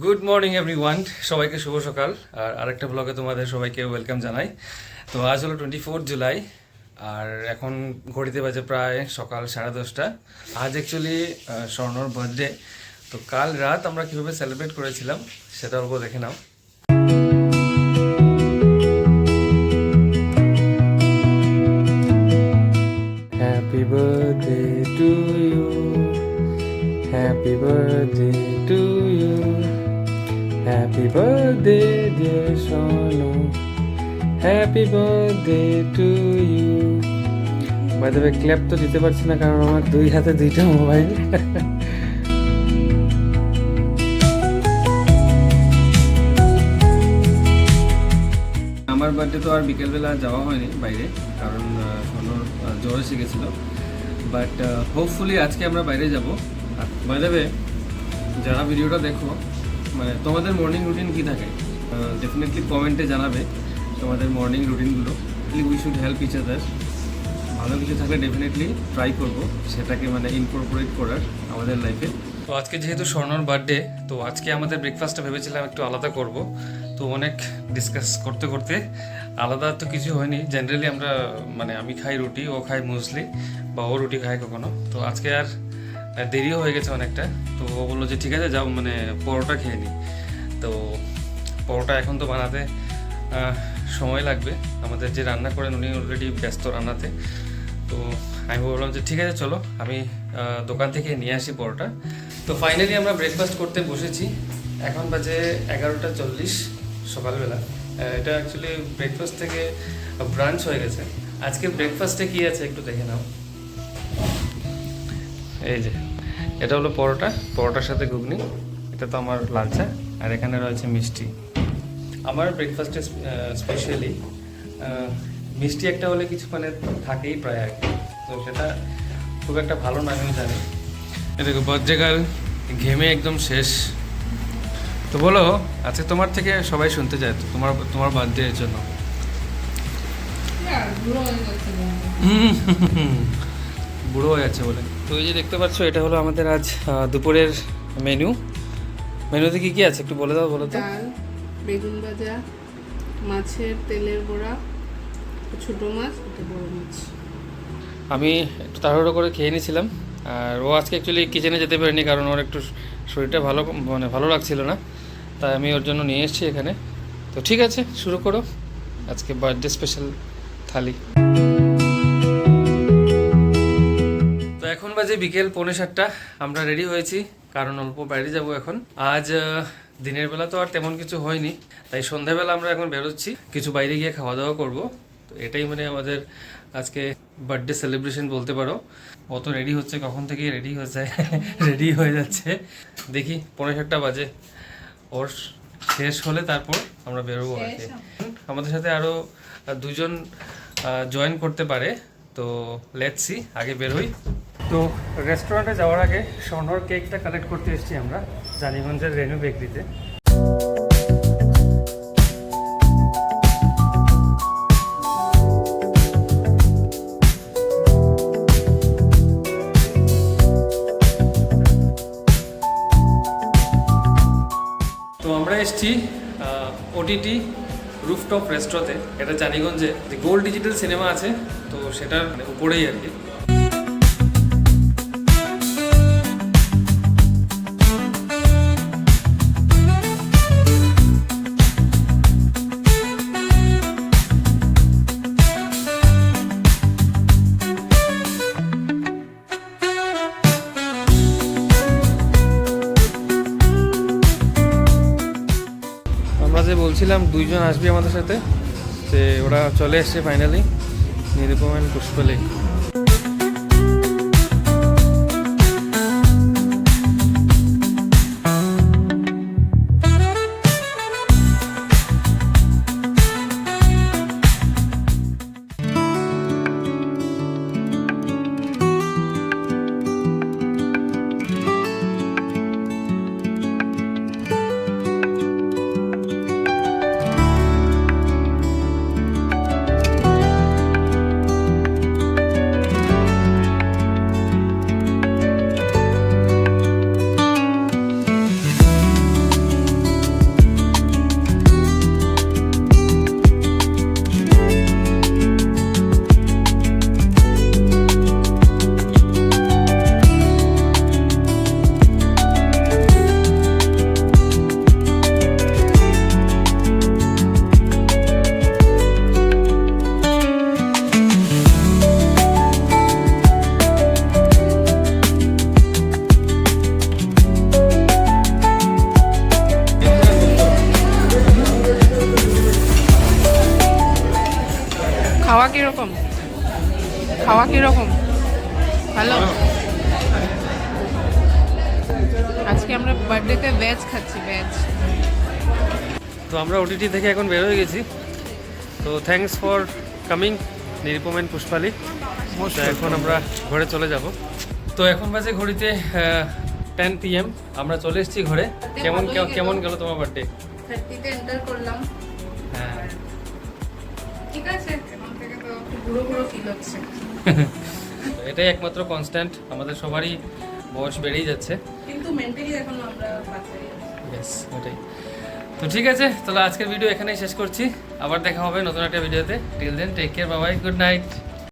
Good morning everyone, সবাইকে শুভ সকাল। আর আরেকটা ব্লগে তোমাদের সবাইকে ওয়েলকাম জানাই। তো আজ হলো 24 জুলাই, আর এখন ঘড়িতে বাজে প্রায় সকাল 10:30। আজ অ্যাকচুয়ালি স্বর্ণর বার্থডে। তো কাল রাত আমরা কীভাবে সেলিব্রেট করেছিলাম সেটা অল্প দেখে নাও। Happy birthday to you, happy birthday to you, happy birthday dear Sonu, happy birthday to you. By the way, clap তো দিতে পারছি না কারণ আমার দুই হাতে দুইটা মোবাইল। আমার বার্থডে তো আর বিকেলবেলা যাওয়া হয়নি বাইরে, কারণ সোনুর জ্বর এসে গেছিলো। বাট হোপফুলি আজকে আমরা বাইরে যাব। আর বাই দ্য ওয়ে, যারা ভিডিওটা দেখো, মানে তোমাদের মর্নিং রুটিন কী থাকে ডেফিনেটলি কমেন্টে জানাবে তোমাদের মর্নিং রুটিনগুলো। We should help each other. ভালো কিছু থাকলে ডেফিনেটলি ট্রাই করবো সেটাকে মানে ইনকর্পোরেট করার আমাদের লাইফে। তো আজকে যেহেতু স্বর্ণর বার্থডে, তো আজকে আমাদের ব্রেকফাস্টটা ভেবেছিলাম একটু আলাদা করব। তো অনেক ডিসকাস করতে করতে আলাদা তো কিছু হয়নি। জেনারেলি আমরা মানে আমি খাই রুটি, ও খাই মুসলি, বা ও রুটি খায় কখনো। তো আজকে আর দেরিও হয়ে গেছে অনেকটা। তো ও বললো যে ঠিক আছে যাও, মানে পরোটা খেয়ে নিই। তো পরোটা এখন তো বানাতে সময় লাগবে। আমাদের যে রান্না করেন উনি অলরেডি ব্যস্ত রান্নাতে। তো আমি বললাম যে ঠিক আছে চলো, আমি দোকান থেকে নিয়ে আসি পরোটা। তো ফাইনালি আমরা ব্রেকফাস্ট করতে বসেছি। এখন বাজে 11:40 সকালবেলা। এটা অ্যাকচুয়ালি ব্রেকফাস্ট থেকে ব্রাঞ্চ হয়ে গেছে। আজকে ব্রেকফাস্টে কী আছে একটু দেখে নাও। এই যে এটা হলো পরোটা, পরোটার সাথে ঘুগনি। এটা তো আমার লালচা, আর এখানে রয়েছে মিষ্টি। আমার ব্রেকফাস্টে স্পেশালি মিষ্টি একটা হলে কিছু মানে থাকেই প্রায় আর কি। তো সেটা খুব একটা ভালো না, আমি জানি। এ দেখো বজ্রেকাল ঘেমে একদম শেষ। তো বলো, আজকে তোমার থেকে সবাই শুনতে চায় তো তোমার বার্থডে এর জন্য। বুড়ো হয়ে যাচ্ছে বলে। তো এই যে দেখতে পাচ্ছ, এটা হলো আমাদের আজ দুপুরের মেনুতে কি কি আছে একটু বলে দাও। বলো তো। ডাল, বেগুন ভাজা, মাছের তেলের বড়া, ছোট মাছ, এটা বড় মাছ। আমি একটু তাড়াহুড়ো করে খেয়ে নিয়েছিলাম। আর ও আজকে অ্যাকচুয়ালি কিচেনে যেতে পারেনি, কারণ ওর একটু শরীরটা ভালো লাগছিল না। তাই আমি ওর জন্য নিয়ে এসেছি এখানে। তো ঠিক আছে, শুরু করো আজকে বার্থডে স্পেশাল থালি। তো এখন বাজে বিকেল 6:45। আমরা রেডি হয়েছি কারণ অল্প বাইরে যাব এখন। আজ দিনের বেলা তো আর তেমন কিছু হয়নি, তাই সন্ধ্যাবেলা আমরা এখন বেরোচ্ছি, কিছু বাইরে গিয়ে খাওয়া দাওয়া করবো। তো এটাই মানে আমাদের আজকে বার্থডে সেলিব্রেশন বলতে পারো। অত রেডি হচ্ছে, কখন থেকে রেডি হয়ে যায় রেডি হয়ে যাচ্ছে। দেখি 6:45 বাজে, ওর শেষ হলে তারপর আমরা বেরোবো আর কি। আমাদের সাথে আরও দুজন জয়েন করতে পারে। তো লেটস সি, আগে বের হই। তো রেস্টুরেন্টে যাওয়ার আগে স্বর্ণর কেকটা কালেক্ট করতে এসেছি আমরা জানিগঞ্জের রেনু বেকরিতে। তো আমরা এসেছি ওটিটি রুফটপ রেস্টুরেন্টে। এটা জানিগঞ্জে যে গোল্ড ডিজিটাল সিনেমা আছে, তো সেটার উপরেই আর কি। আমরা যে বলছিলাম দুইজন আসবে আমাদের সাথে, যে ওরা চলে এসছে ফাইনালি, নিরুপম এন্ড পুষ্পালি। খাওয়া কিরকম? খাওয়া কিরকম? ভালো। আজকে আমরা বার্থডেতে ভেজ খাচ্ছি, ভেজ। তো আমরা ওটিটি থেকে এখন বের হয়ে গেছি। তো thanks for coming Nirupam and Pushpali. তো এখন আমরা ঘরে চলে যাব। তো এখন বাজে ঘড়িতে 10 PM। আমরা চলে এসেছি ঘরে। কেমন গেল তোমার বার্থডে? 30তে এন্টার করলাম। হ্যাঁ, ঠিক আছে, এখন থেকে তো পুরো ফিল হচ্ছে। এটাই একমাত্র কনস্ট্যান্ট, আমাদের সবারই বয়স বেড়েই যাচ্ছে। কিন্তু মেন্টালি এখন আমরা বাচ্চাই আছি। ইয়েস, ওটাই। তো ঠিক আছে, তাহলে আজকের ভিডিও এখানেই শেষ করছি। আবার দেখা হবে নতুন একটা ভিডিওতে। Till then take care, bye bye, good night.